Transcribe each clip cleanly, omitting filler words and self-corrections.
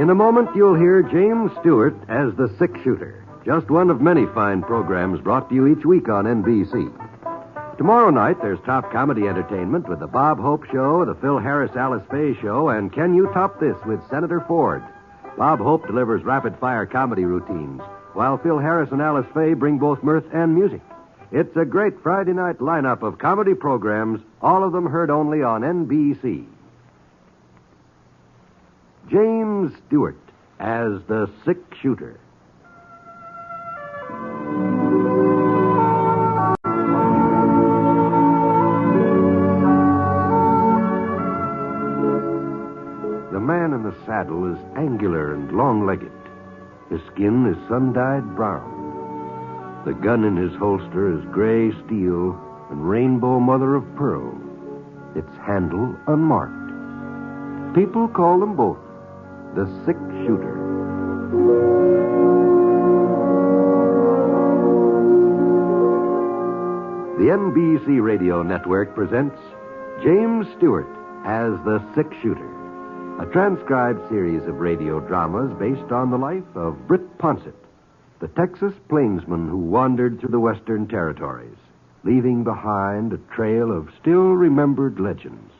In a moment, you'll hear James Stewart as the six-shooter, just one of many fine programs brought to you each week on NBC. Tomorrow night, there's top comedy entertainment with the Bob Hope Show, the Phil Harris-Alice Faye Show, and Can You Top This with Senator Ford. Bob Hope delivers rapid-fire comedy routines, while Phil Harris and Alice Faye bring both mirth and music. It's a great Friday night lineup of comedy programs, all of them heard only on NBC. James Stewart as the six-shooter. The man in the saddle is angular and long-legged. His skin is sun-dyed brown. The gun in his holster is gray steel and rainbow mother of pearl. Its handle unmarked. People call them both the six-shooter. The NBC Radio Network presents James Stewart as the six-shooter, a transcribed series of radio dramas based on the life of Britt Ponsett, the Texas plainsman who wandered through the Western Territories, leaving behind a trail of still-remembered legends.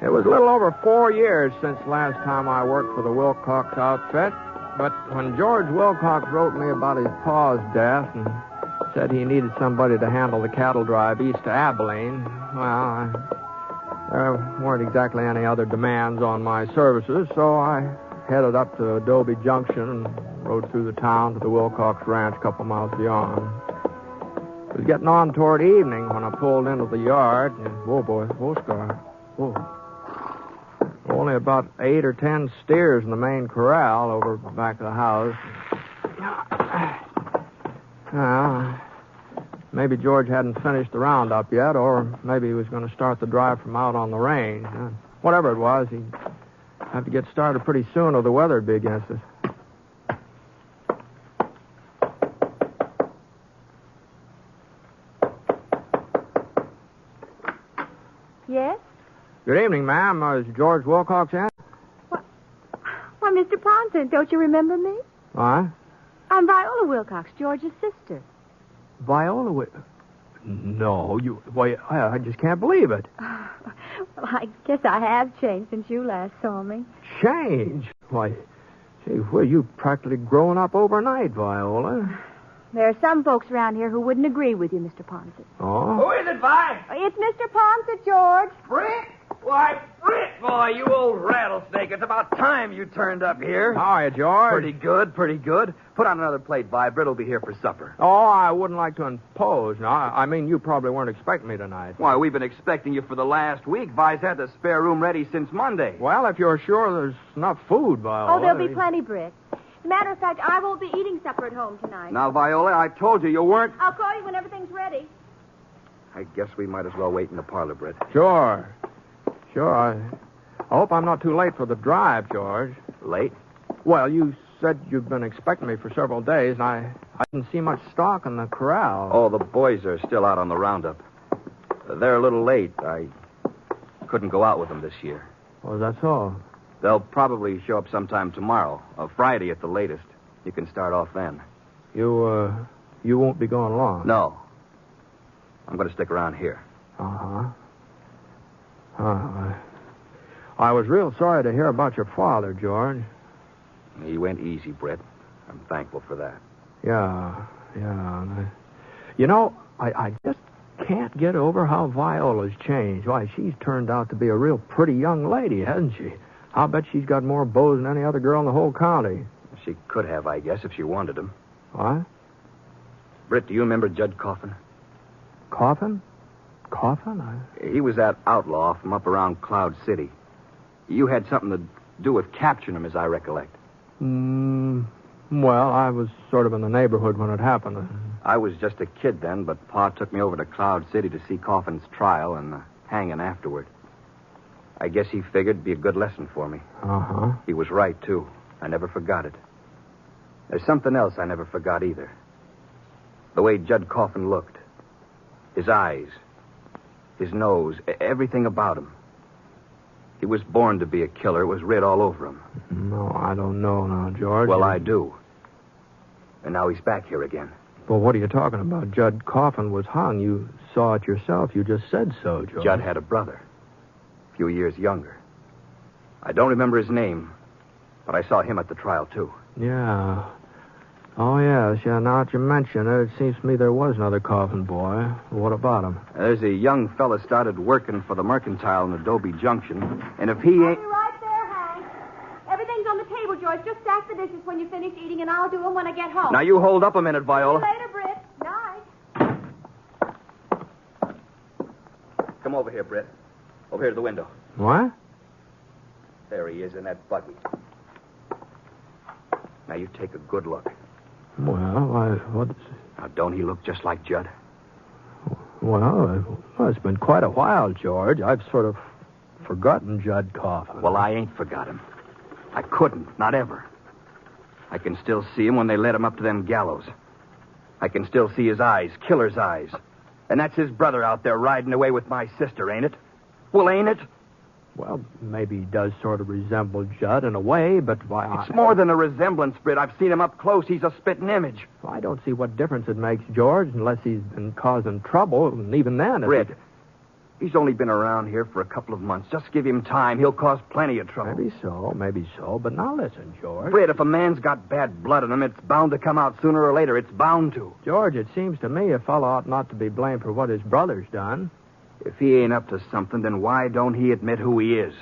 It was a little over 4 years since last time I worked for the Wilcox outfit, but when George Wilcox wrote me about his pa's death and said he needed somebody to handle the cattle drive east to Abilene, well, there weren't exactly any other demands on my services, so I headed up to Adobe Junction and rode through the town to the Wilcox Ranch a couple miles beyond. It was getting on toward evening when I pulled into the yard, and, whoa, boy, whoa, Scar, whoa. Only about 8 or 10 steers in the main corral over back of the house. Well, maybe George hadn't finished the roundup yet, or maybe he was going to start the drive from out on the range. Whatever it was, he'd have to get started pretty soon or the weather would be against us. Yes? Good evening, ma'am. Is George Wilcox in? Why, Mr. Ponsett, don't you remember me? What? I'm Viola Wilcox, George's sister. Viola No, you... Why, I just can't believe it. Well, I guess I have changed since you last saw me. Change? Why, gee, well, you've practically grown up overnight, Viola. There are some folks around here who wouldn't agree with you, Mr. Ponsett. Oh? Who is it, Vi? It's Mr. Ponsett, George. Britt? Why, Britt, boy, you old rattlesnake. It's about time you turned up here. How are you, George? Pretty good, pretty good. Put on another plate, Vi. Britt will be here for supper. Oh, I wouldn't like to impose. No, I mean, you probably weren't expecting me tonight. Why, we've been expecting you for the last week. Vi's had the spare room ready since Monday. Well, if you're sure there's enough food, Viola. Oh, there'll be plenty, Britt. Matter of fact, I won't be eating supper at home tonight. Now, Viola, I told you weren't... I'll call you when everything's ready. I guess we might as well wait in the parlor, Britt. Sure. I hope I'm not too late for the drive, George. Late? Well, you said you'd been expecting me for several days, and I didn't see much stock in the corral. Oh, the boys are still out on the roundup. They're a little late. I couldn't go out with them this year. Oh, that's all. They'll probably show up sometime tomorrow, Friday at the latest. You can start off then. You won't be going long? No. I'm going to stick around here. Uh-huh. I was real sorry to hear about your father, George. He went easy, Britt. I'm thankful for that. Yeah. You know, I just can't get over how Viola's changed. Why, she's turned out to be a real pretty young lady, hasn't she? I'll bet she's got more beaux than any other girl in the whole county. She could have, I guess, if she wanted them. What? Britt, do you remember Judge Coffin? Coffin? He was that outlaw from up around Cloud City. You had something to do with capturing him, as I recollect. Well, I was sort of in the neighborhood when it happened. I was just a kid then, but Pa took me over to Cloud City to see Coffin's trial, and hanging afterward. I guess he figured it'd be a good lesson for me. Uh-huh. He was right, too. I never forgot it. There's something else I never forgot either. The way Judd Coffin looked. His eyes. His nose. Everything about him. He was born to be a killer. It was writ all over him. No, I don't know now, George. Well, I do. And now he's back here again. Well, what are you talking about? Judd Coffin was hung. You saw it yourself. You just said so, George. Judd had a brother. A few years younger. I don't remember his name, but I saw him at the trial, too. Yeah. Oh, yes. Yeah, now that you mention it, it seems to me there was another Coffin boy. What about him? There's a young fella started working for the Mercantile in Adobe Junction, and if he I'll ain't... be right there, Hank. Everything's on the table, George. Just stack the dishes when you finish eating, and I'll do them when I get home. Now, you hold up a minute, See Viola. you later, Britt. Night. Come over here, Britt. Over here to the window. What? There he is in that buggy. Now, you take a good look. Well, Now, don't he look just like Judd? Well, it's been quite a while, George. I've sort of forgotten Judd Coffin. Well, I ain't forgot him. I couldn't, not ever. I can still see him when they led him up to them gallows. I can still see his eyes, killer's eyes. And that's his brother out there riding away with my sister, ain't it? Well, ain't it? Well, maybe he does sort of resemble Judd in a way, but why... It's more than a resemblance, Britt. I've seen him up close. He's a spitting image. I don't see what difference it makes, George, unless he's been causing trouble, and even then... Britt, he's only been around here for a couple of months. Just give him time. He'll cause plenty of trouble. Maybe so. But now listen, George. Britt, if a man's got bad blood in him, it's bound to come out sooner or later. It's bound to. George, it seems to me a fellow ought not to be blamed for what his brother's done. If he ain't up to something, then why don't he admit who he is?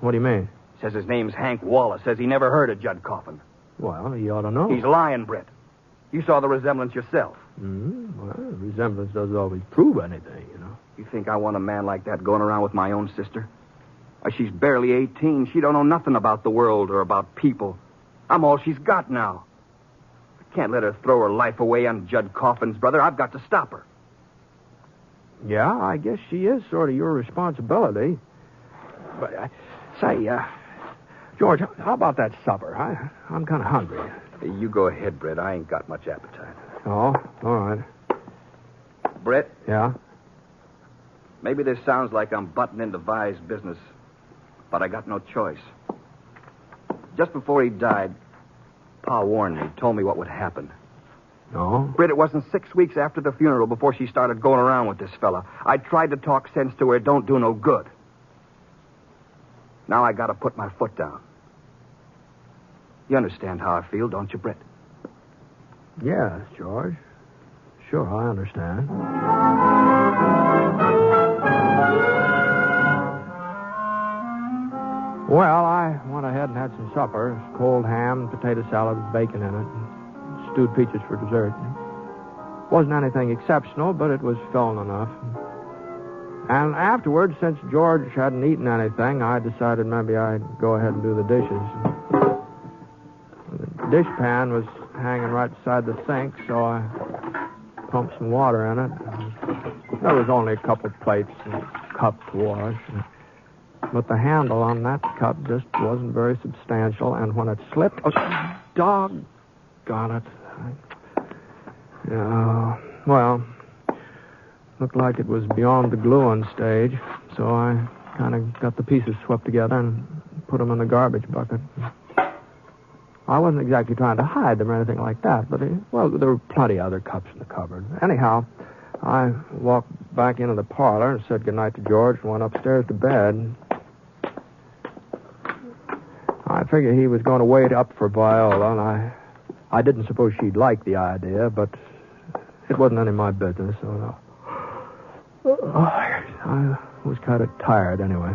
What do you mean? Says his name's Hank Wallace. Says he never heard of Judd Coffin. Well, he ought to know. He's lying, Britt. You saw the resemblance yourself. Well, resemblance doesn't always prove anything, you know. You think I want a man like that going around with my own sister? Why, she's barely 18. She don't know nothing about the world or about people. I'm all she's got now. I can't let her throw her life away on Judd Coffin's brother. I've got to stop her. Yeah, I guess she is sort of your responsibility. But, George, how about that supper? I'm kind of hungry. You go ahead, Britt. I ain't got much appetite. Oh, all right. Britt? Yeah? Maybe this sounds like I'm butting into Vi's business, but I got no choice. Just before he died, Pa warned me, told me what would happen. No? Britt, it wasn't 6 weeks after the funeral before she started going around with this fella. I tried to talk sense to her. It don't do no good. Now I got to put my foot down. You understand how I feel, don't you, Britt? Yes, George. Sure, I understand. Well, I went ahead and had some supper. Cold ham, potato salad with bacon in it, and stewed peaches for dessert. Wasn't anything exceptional, but it was filling enough. And afterwards, since George hadn't eaten anything, I decided maybe I'd go ahead and do the dishes. The dish pan was hanging right beside the sink, so I pumped some water in it. There was only a couple plates and a cup to wash. But the handle on that cup just wasn't very substantial, and when it slipped... Oh, doggone it. Yeah, well, looked like it was beyond the gluing stage, so I kind of got the pieces swept together and put them in the garbage bucket. I wasn't exactly trying to hide them or anything like that, but, there were plenty of other cups in the cupboard. Anyhow, I walked back into the parlor and said goodnight to George and went upstairs to bed. I figured he was going to wait up for Viola, and I didn't suppose she'd like the idea, but it wasn't any of my business, so I was kind of tired anyway.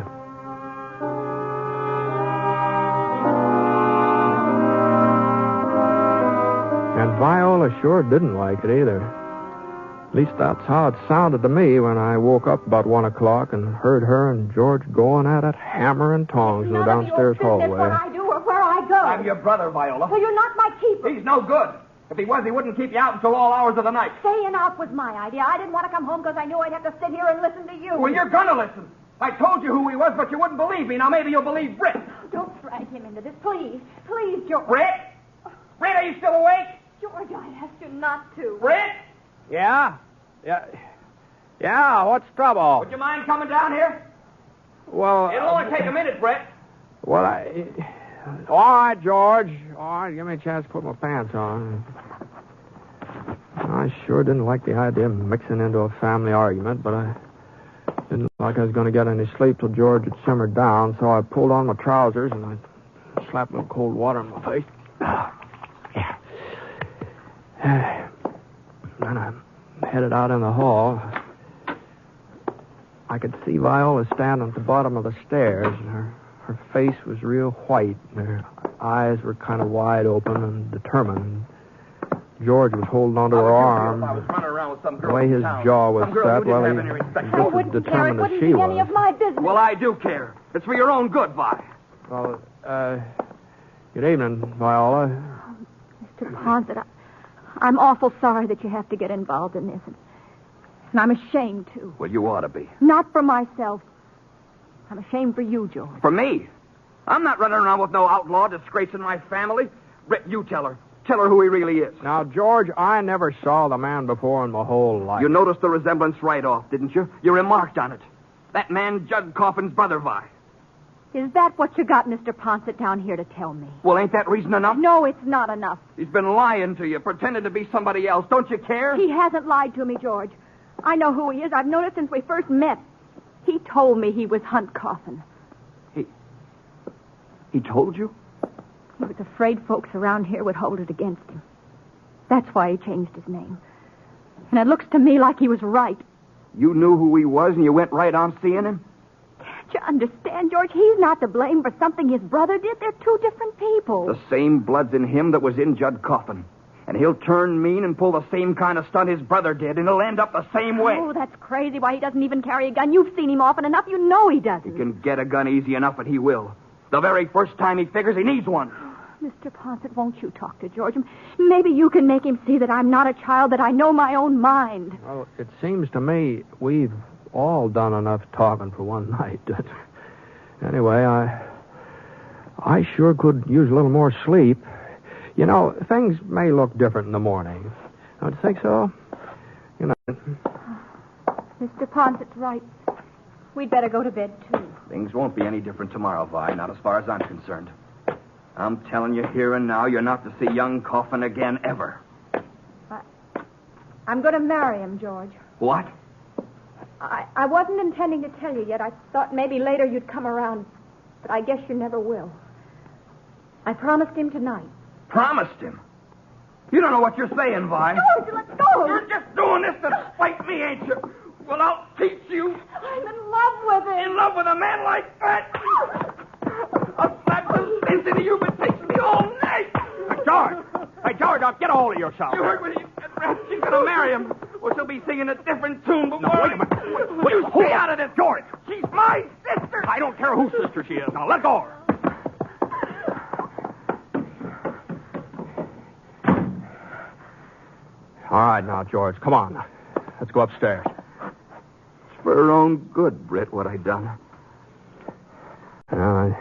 And Viola sure didn't like it either. At least that's how it sounded to me when I woke up about 1 o'clock and heard her and George going at it, hammer and tongs in the downstairs hallway. What I do or where I go. I'm your brother, Viola. Well, you're not my keeper. He's no good. If he was, he wouldn't keep you out until all hours of the night. Staying out was my idea. I didn't want to come home because I knew I'd have to sit here and listen to you. Well, you're gonna listen. I told you who he was, but you wouldn't believe me. Now maybe you'll believe Britt. Don't drag him into this, please. Please, George. Britt? Britt, are you still awake? George, I asked you not to. Britt? Yeah? Yeah, what's trouble? Would you mind coming down here? Well... It'll only take a minute, Britt. Well, all right, George. All right, give me a chance to put my pants on. I sure didn't like the idea of mixing into a family argument, but I didn't look like I was going to get any sleep till George had simmered down, so I pulled on my trousers and I slapped a little cold water in my face. Then I headed out in the hall. I could see Viola standing at the bottom of the stairs, and her face was real white, and her eyes were kind of wide open and determined. George was holding onto her arm. I was running around with some girl the way his in town. jaw was Some girl set, who well, didn't he have any respect. was I just as wouldn't care. It determined as wouldn't she be was. any of my business. Well, I do care. It's for your own good, Vi. Well, good evening, Viola. Mr. Ponset, I'm awful sorry that you have to get involved in this. And I'm ashamed, too. Well, you ought to be. Not for myself. I'm ashamed for you, George. For me? I'm not running around with no outlaw disgracing my family. Britt, you tell her. Tell her who he really is. Now, George, I never saw the man before in my whole life. You noticed the resemblance right off, didn't you? You remarked on it. That man, Judd Coffin's brother, Vi. Is that what you got Mr. Ponset down here to tell me? Well, ain't that reason enough? No, it's not enough. He's been lying to you, pretending to be somebody else. Don't you care? He hasn't lied to me, George. I know who he is. I've known it since we first met. He told me he was Hunt Coffin. He told you? He was afraid folks around here would hold it against him. That's why he changed his name. And it looks to me like he was right. You knew who he was and you went right on seeing him? Can't you understand, George? He's not to blame for something his brother did. They're two different people. The same blood's in him that was in Judd Coffin. And he'll turn mean and pull the same kind of stunt his brother did, and he'll end up the same way. Oh, that's crazy. Why, he doesn't even carry a gun. You've seen him often enough. You know he doesn't. He can get a gun easy enough, and he will. The very first time he figures he needs one. Mr. Ponset, won't you talk to George? Maybe you can make him see that I'm not a child, that I know my own mind. Well, it seems to me we've all done enough talking for one night. Anyway, I sure could use a little more sleep. You know, things may look different in the morning. Don't you think so? You know. Mr. Ponset's right. We'd better go to bed, too. Things won't be any different tomorrow, Vi, not as far as I'm concerned. I'm telling you here and now, you're not to see young Coffin again, ever. I'm going to marry him, George. What? I wasn't intending to tell you yet. I thought maybe later you'd come around, but I guess you never will. I promised him tonight. Promised him? You don't know what you're saying, Vi. George, let's go. You're just doing this to spite me, ain't you? Well, I'll teach you. I'm in love with him. In love with a man like that? I'll slap some sense into you, but it takes me all night. Hey, George, now get a hold of yourself. You heard what he said, Rat. She's going to marry him. Well, she'll be singing a different tune before... No, wait a minute. Will you stay out of this, George? She's my sister. I don't care whose sister she is. Now, let go of her. All right, now, George, come on. Let's go upstairs. It's for her own good, Britt, what I done. I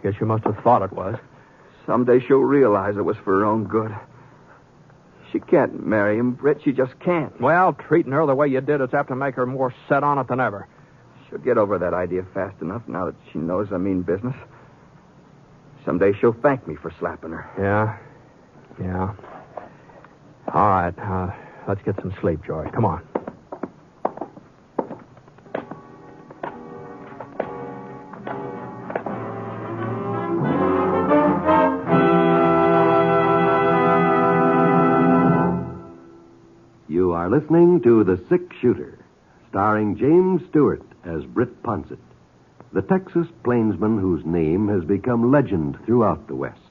guess you must have thought it was. Someday she'll realize it was for her own good. She can't marry him, Britt. She just can't. Well, treating her the way you did is apt to make her more set on it than ever. She'll get over that idea fast enough now that she knows I mean business. Someday she'll thank me for slapping her. Yeah. All right, let's get some sleep, George. Come on. You are listening to The Six Shooter, starring James Stewart as Britt Ponset, the Texas plainsman whose name has become legend throughout the West.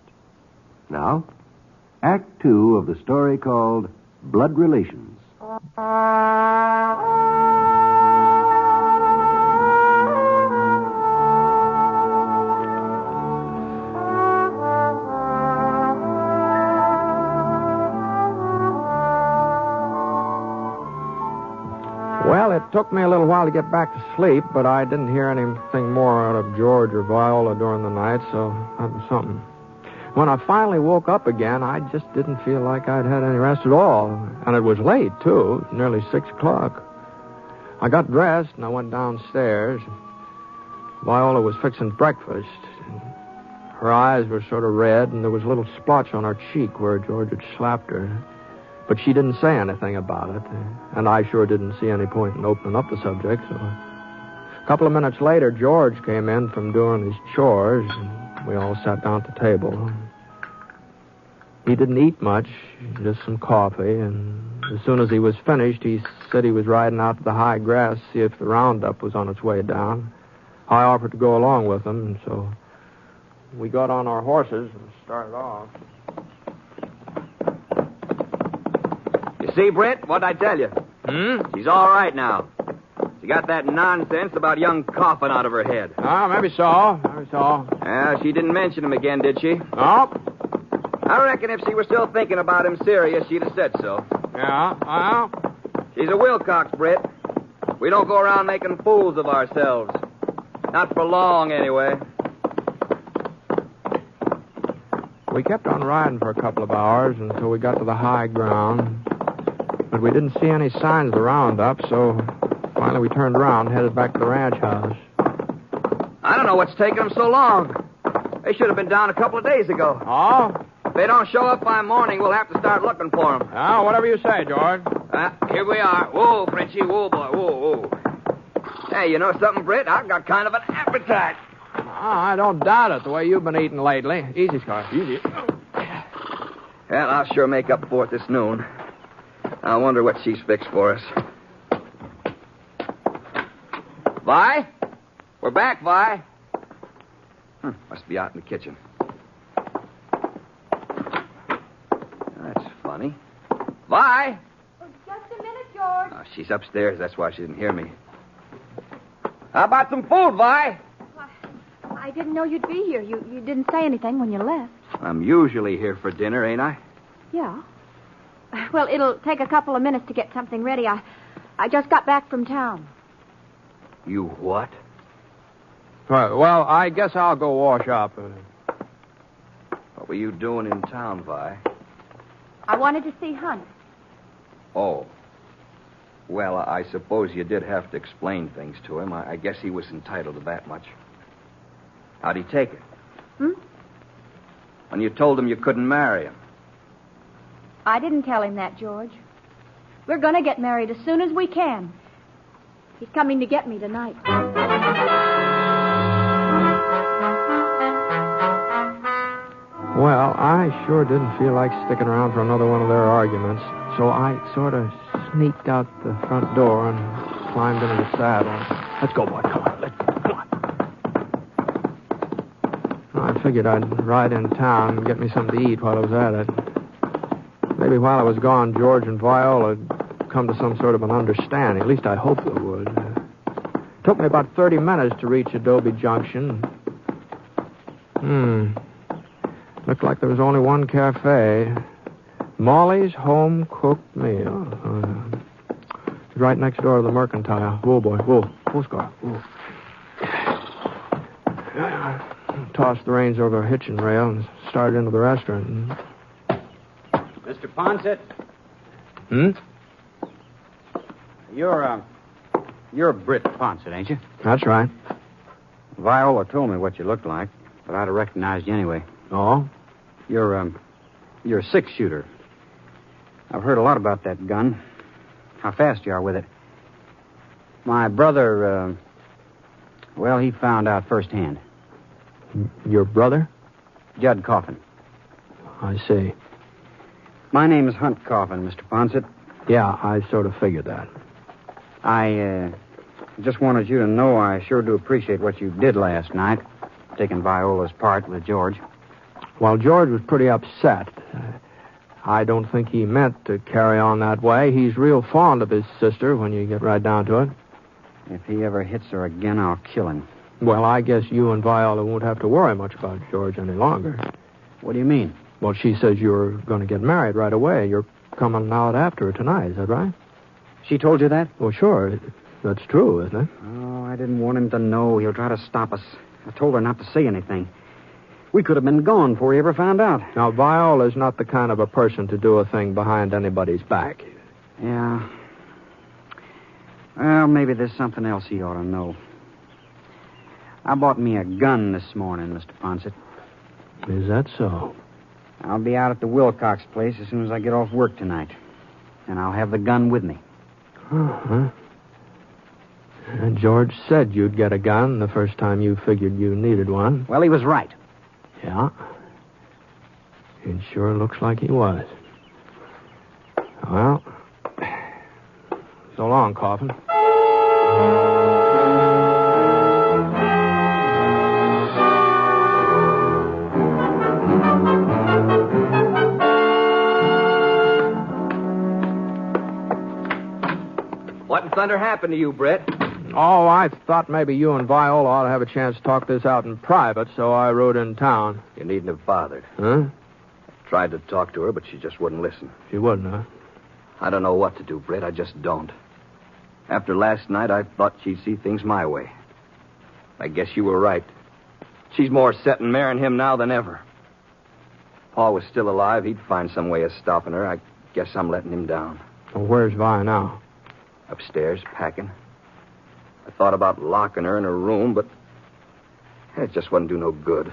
Now, Act 2 of the story called Blood Relations. it took me a little while to get back to sleep, but I didn't hear anything more out of George or Viola during the night, so that was something. When I finally woke up again, I just didn't feel like I'd had any rest at all. And it was late, too, nearly 6 o'clock. I got dressed, and I went downstairs. Viola was fixing breakfast. Her eyes were sort of red, and there was a little splotch on her cheek where George had slapped her. But she didn't say anything about it, and I sure didn't see any point in opening up the subject. So a couple of minutes later, George came in from doing his chores, and we all sat down at the table. He didn't eat much, just some coffee, and as soon as he was finished, he said he was riding out to the high grass to see if the roundup was on its way down. I offered to go along with him, and so we got on our horses and started off. You see, Britt, what'd I tell you? She's all right now. She got that nonsense about young Coffin out of her head. Oh, maybe so. Yeah, she didn't mention him again, did she? No. I reckon if she were still thinking about him serious, she'd have said so. Yeah, She's a Wilcox, Britt. We don't go around making fools of ourselves. Not for long, anyway. We kept on riding for a couple of hours until we got to the high ground. But we didn't see any signs of the roundup, so finally we turned around and headed back to the ranch house. I don't know what's taking them so long. They should have been down a couple of days ago. Oh? If they don't show up by morning, we'll have to start looking for them. Oh, whatever you say, George. Here we are. Whoa, Frenchie. Whoa, boy. Whoa. Hey, you know something, Britt? I've got kind of an appetite. Oh, I don't doubt it, the way you've been eating lately. Easy, Scar. Easy. Well, I'll sure make up for it this noon. I wonder what she's fixed for us. Vi? We're back, Vi. Must be out in the kitchen. That's funny. Vi? Oh, just a minute, George. Oh, she's upstairs. That's why she didn't hear me. How about some food, Vi? I didn't know you'd be here. You didn't say anything when you left. I'm usually here for dinner, ain't I? Yeah. Well, it'll take a couple of minutes to get something ready. I just got back from town. You what? Well, I guess I'll go wash up. What were you doing in town, Vi? I wanted to see Hunt. Oh. Well, I suppose you did have to explain things to him. I guess he was entitled to that much. How'd he take it? When you told him you couldn't marry him? I didn't tell him that, George. We're going to get married as soon as we can. He's coming to get me tonight. Well, I sure didn't feel like sticking around for another one of their arguments, so I sort of sneaked out the front door and climbed into the saddle. Let's go, boy. Come on. Let's go. Come on. I figured I'd ride in town and get me something to eat while I was at it. Maybe while I was gone, George and Viola would come to some sort of an understanding. At least I hoped they would. It took me about 30 minutes to reach Adobe Junction. Looked like there was only one cafe. Molly's Home-Cooked Meal. It's right next door to the Mercantile. Whoa, boy. Whoa, Scar. Whoa. Tossed the reins over a hitching rail and started into the restaurant. Mr. Ponset? You're Britt Ponset, ain't you? That's right. Viola told me what you looked like, but I'd have recognized you anyway. Oh? You're a six-shooter. I've heard a lot about that gun. How fast you are with it. My brother, he found out firsthand. Your brother? Judd Coffin. I see. My name is Hunt Coffin, Mr. Ponset. Yeah, I sort of figured that. I just wanted you to know I sure do appreciate what you did last night, taking Viola's part with George. Well, George was pretty upset. I don't think he meant to carry on that way. He's real fond of his sister when you get right down to it. If he ever hits her again, I'll kill him. Well, I guess you and Viola won't have to worry much about George any longer. What do you mean? Well, she says you're going to get married right away. You're coming out after her tonight, is that right? She told you that? Well, sure. That's true, isn't it? Oh, I didn't want him to know. He'll try to stop us. I told her not to say anything. We could have been gone before he ever found out. Now, Viola's not the kind of a person to do a thing behind anybody's back. Yeah. Well, maybe there's something else he ought to know. I bought me a gun this morning, Mr. Ponset. Is that so? I'll be out at the Wilcox place as soon as I get off work tonight. And I'll have the gun with me. Uh-huh. And George said you'd get a gun the first time you figured you needed one. Well, he was right. Yeah. It sure looks like he was. Well, so long, Coffin. What in thunder happened to you, Brett? Oh, I thought maybe you and Viola ought to have a chance to talk this out in private, so I rode in town. You needn't have bothered. Huh? Tried to talk to her, but she just wouldn't listen. She wouldn't, huh? I don't know what to do, Brett. I just don't. After last night, I thought she'd see things my way. I guess you were right. She's more set in marrying him now than ever. If Paul was still alive, he'd find some way of stopping her. I guess I'm letting him down. Well, where's Vi now? Upstairs, packing. I thought about locking her in her room, but it just wouldn't do no good.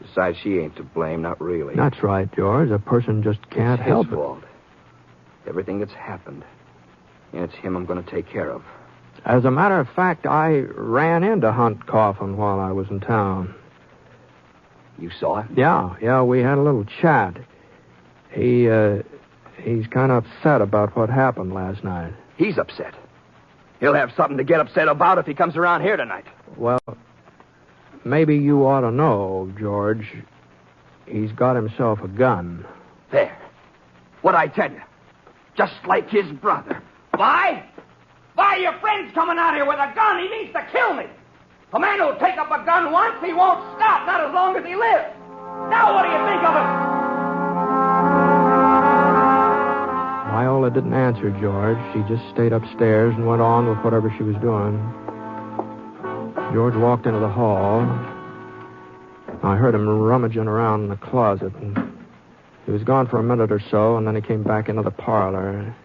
Besides, she ain't to blame, not really. That's right, George. A person just can't It's help his fault. Everything that's happened. And it's him I'm going to take care of. As a matter of fact, I ran into Hunt Coffin while I was in town. You saw him? Yeah, we had a little chat. He's kind of upset about what happened last night. He's upset. He'll have something to get upset about if he comes around here tonight. Well, maybe you ought to know, George. He's got himself a gun. There. What'd I tell you? Just like his brother. Why? Why, your friend's coming out here with a gun. He means to kill me. A man who'll take up a gun once, he won't stop, not as long as he lives. Now what do you think of it? Viola didn't answer George. She just stayed upstairs and went on with whatever she was doing. George walked into the hall. I heard him rummaging around in the closet. And he was gone for a minute or so, and then he came back into the parlor.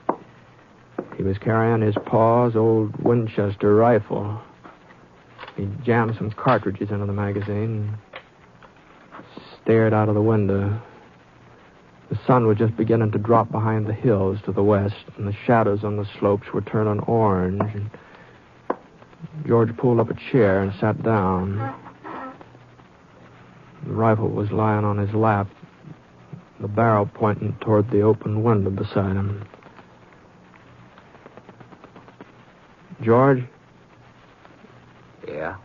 He was carrying his pa's old Winchester rifle. He jammed some cartridges into the magazine and stared out of the window. The sun was just beginning to drop behind the hills to the west, and the shadows on the slopes were turning orange. And George pulled up a chair and sat down. The rifle was lying on his lap, the barrel pointing toward the open window beside him. George? Yeah?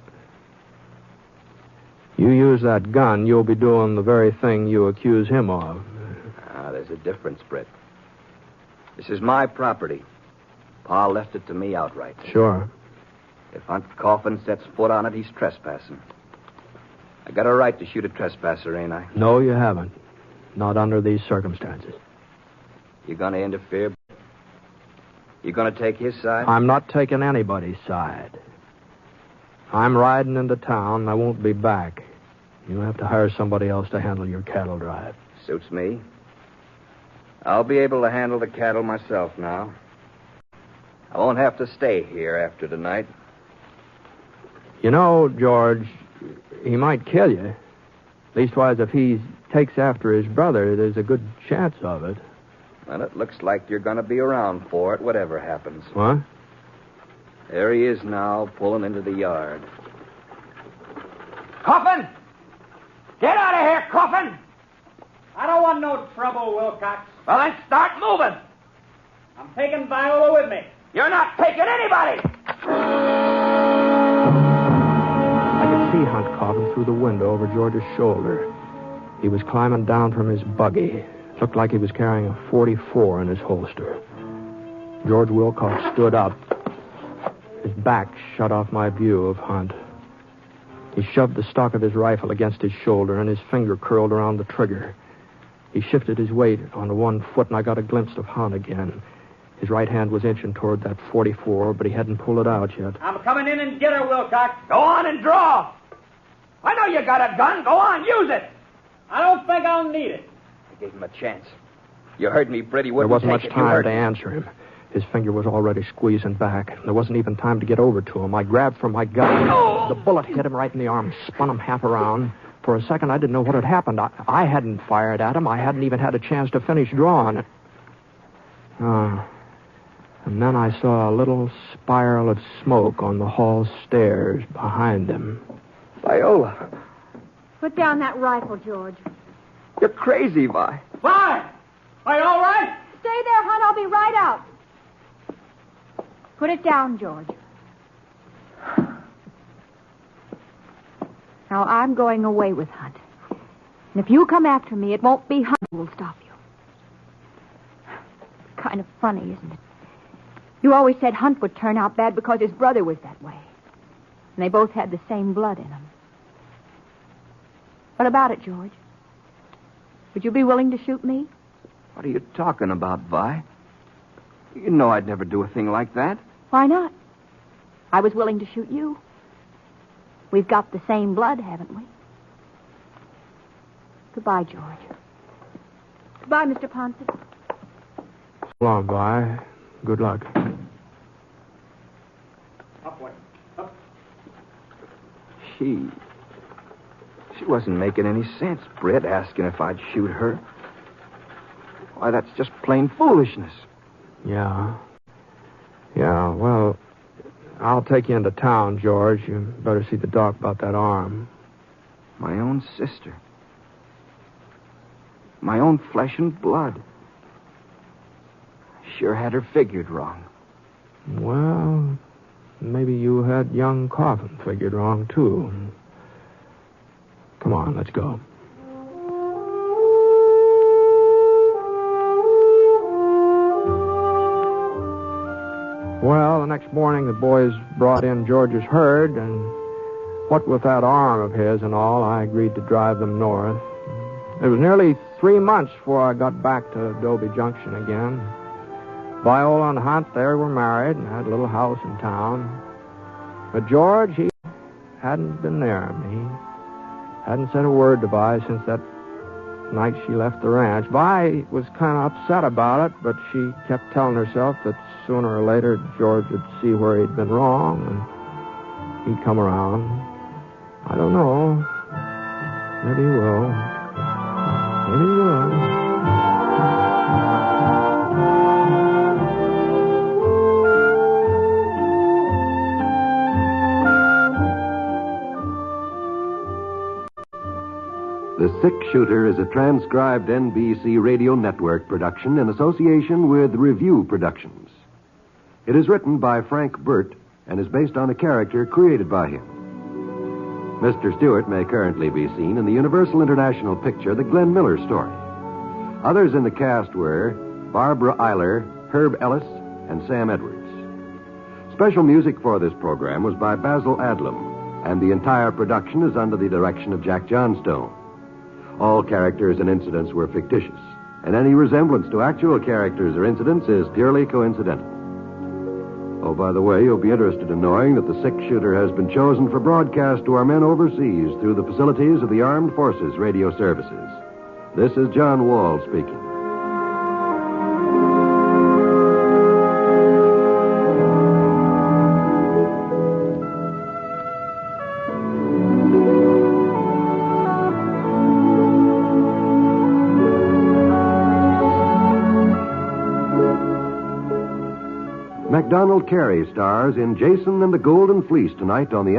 You use that gun, you'll be doing the very thing you accuse him of. There's a difference, Brett. This is my property. Pa left it to me outright. Sure. If Hunt Coffin sets foot on it, he's trespassing. I got a right to shoot a trespasser, ain't I? No, you haven't. Not under these circumstances. You gonna interfere? You gonna take his side? I'm not taking anybody's side. I'm riding into town, and I won't be back. You'll have to hire somebody else to handle your cattle drive. Suits me. I'll be able to handle the cattle myself now. I won't have to stay here after tonight. You know, George, he might kill you. Leastwise, if he takes after his brother, there's a good chance of it. Well, it looks like you're going to be around for it, whatever happens. What? There he is now, pulling into the yard. Coffin! Get out of here, Coffin! I don't want no trouble, Wilcox. Well, then start moving. I'm taking Viola with me. You're not taking anybody! I could see Hunt Coffin through the window over George's shoulder. He was climbing down from his buggy. Looked like he was carrying a .44 in his holster. George Wilcox stood up. His back shut off my view of Hunt. He shoved the stock of his rifle against his shoulder, and his finger curled around the trigger. He shifted his weight onto one foot, and I got a glimpse of Hunt again. His right hand was inching toward that .44, but he hadn't pulled it out yet. I'm coming in and get her, Wilcox. Go on and draw. I know you got a gun. Go on, use it. I don't think I'll need it. I gave him a chance. You heard me, Britt. He There wouldn't wasn't take much it. You time heard to me. answer him. His finger was already squeezing back. There wasn't even time to get over to him. I grabbed for my gun. The bullet hit him right in the arm, spun him half around. For a second, I didn't know what had happened. I hadn't fired at him. I hadn't even had a chance to finish drawing. And then I saw a little spiral of smoke on the hall stairs behind them. Viola, Put down that rifle, George. you're crazy, Vi. Why? Are you all right? Stay there, hon. I'll be right out. Put it down, George. Now, I'm going away with Hunt. And if you come after me, it won't be Hunt who will stop you. Kind of funny, isn't it? You always said Hunt would turn out bad because his brother was that way. And they both had the same blood in them. What about it, George? Would you be willing to shoot me? What are you talking about, Vi? You know I'd never do a thing like that. Why not? I was willing to shoot you. We've got the same blood, haven't we? Goodbye, George. Goodbye, Mr. Ponson. So long, Vi. Good luck. Upward. Up. She wasn't making any sense, Britt, asking if I'd shoot her. Why, that's just plain foolishness. Yeah. Yeah, well, I'll take you into town, George. You better see the doc about that arm. My own sister. My own flesh and blood. Sure had her figured wrong. Well, maybe you had young Coffin figured wrong, too. Come on, let's go. Well, the next morning the boys brought in George's herd, and what with that arm of his and all, I agreed to drive them north. It was nearly 3 months before I got back to Adobe Junction again. Viola and Hunt, they were married and had a little house in town. But George, he hadn't been near me. Hadn't said a word to Vi since that night she left the ranch. Vi was kind of upset about it, but she kept telling herself that sooner or later George would see where he'd been wrong and he'd come around. I don't know. Maybe he will. Maybe he will. The Six-Shooter is a transcribed NBC Radio Network production in association with Review Productions. It is written by Frank Burt and is based on a character created by him. Mr. Stewart may currently be seen in the Universal International picture The Glenn Miller Story. Others in the cast were Barbara Eiler, Herb Ellis, and Sam Edwards. Special music for this program was by Basil Adlam, and the entire production is under the direction of Jack Johnstone. All characters and incidents were fictitious, and any resemblance to actual characters or incidents is purely coincidental. Oh, by the way, you'll be interested in knowing that the Six-Shooter has been chosen for broadcast to our men overseas through the facilities of the Armed Forces Radio Services. This is John Wall speaking. MacDonald Carey stars in Jason and the Golden Fleece tonight on the